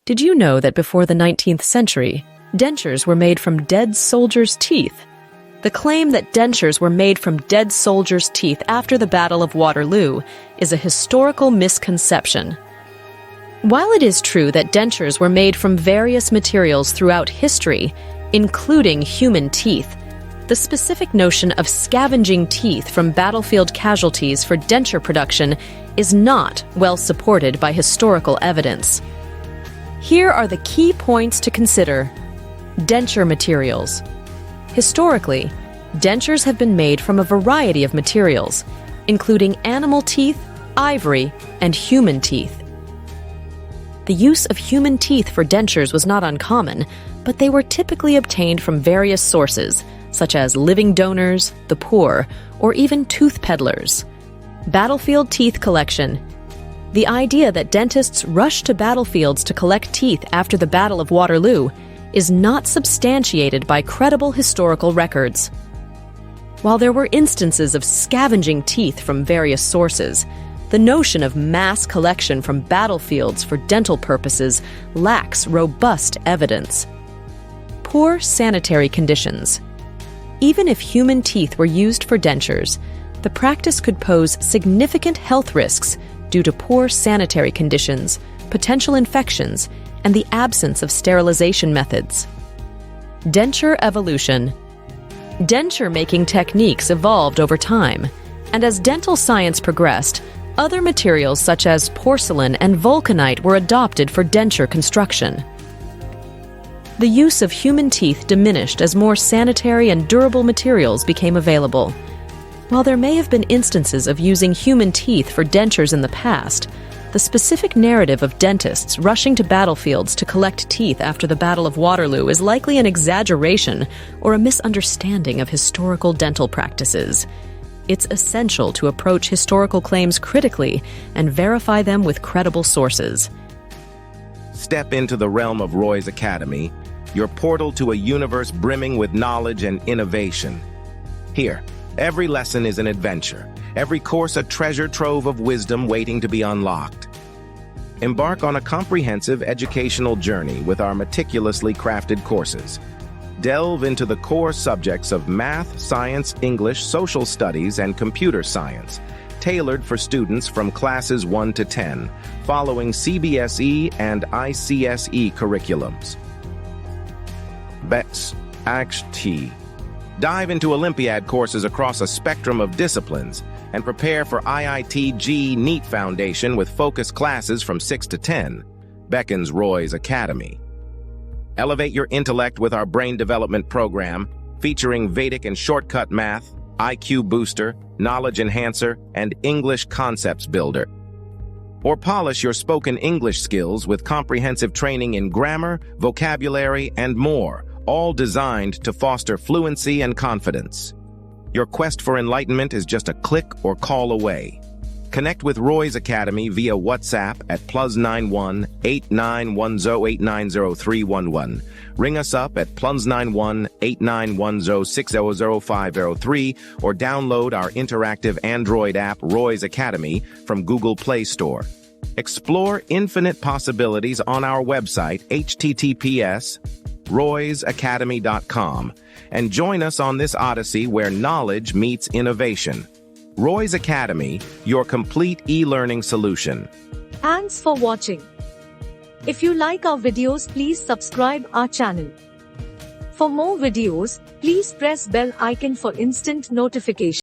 Did you know that before the 19th century, dentures were made from dead soldiers' teeth? The claim that dentures were made from dead soldiers' teeth after the Battle of Waterloo is a historical misconception. While it is true that dentures were made from various materials throughout history, including human teeth, the specific notion of scavenging teeth from battlefield casualties for denture production is not well supported by historical evidence. Here are the key points to consider. Denture materials. Historically, dentures have been made from a variety of materials, including animal teeth, ivory, and human teeth. The use of human teeth for dentures was not uncommon, but they were typically obtained from various sources, such as living donors, the poor, or even tooth peddlers. Battlefield teeth collection. The idea that dentists rushed to battlefields to collect teeth after the Battle of Waterloo is not substantiated by credible historical records. While there were instances of scavenging teeth from various sources, the notion of mass collection from battlefields for dental purposes lacks robust evidence. Poor sanitary conditions. Even if human teeth were used for dentures, the practice could pose significant health risks due to poor sanitary conditions, potential infections, and the absence of sterilization methods. Denture evolution. Denture-making techniques evolved over time, and as dental science progressed, other materials such as porcelain and vulcanite were adopted for denture construction. The use of human teeth diminished as more sanitary and durable materials became available. While there may have been instances of using human teeth for dentures in the past, the specific narrative of dentists rushing to battlefields to collect teeth after the Battle of Waterloo is likely an exaggeration or a misunderstanding of historical dental practices. It's essential to approach historical claims critically and verify them with credible sources. Step into the realm of Roy's Academy, your portal to a universe brimming with knowledge and innovation. Here, every lesson is an adventure, every course a treasure trove of wisdom waiting to be unlocked. Embark on a comprehensive educational journey with our meticulously crafted courses. Delve into the core subjects of math, science, English, social studies, and computer science, tailored for students from classes 1 to 10, following CBSE and ICSE curriculums. CBSE. Dive into Olympiad courses across a spectrum of disciplines and prepare for IIT NEET Foundation with focused classes from 6 to 10. Beckons Roy's Academy. Elevate your intellect with our brain development program, featuring Vedic and shortcut math, IQ booster, knowledge enhancer, and English concepts builder. Or polish your spoken English skills with comprehensive training in grammar, vocabulary, and more, all designed to foster fluency and confidence. Your quest for enlightenment is just a click or call away. Connect with Roy's Academy via WhatsApp at +91 8910 890311. Ring us up at +91 8910 600503 or download our interactive Android app Roy's Academy from Google Play Store. Explore infinite possibilities on our website https://roysacademy.com and join us on this odyssey where knowledge meets innovation. Roy's Academy, your complete e-learning solution. Thanks for watching. If you like our videos, please subscribe our channel. For more videos, please press bell icon for instant notification.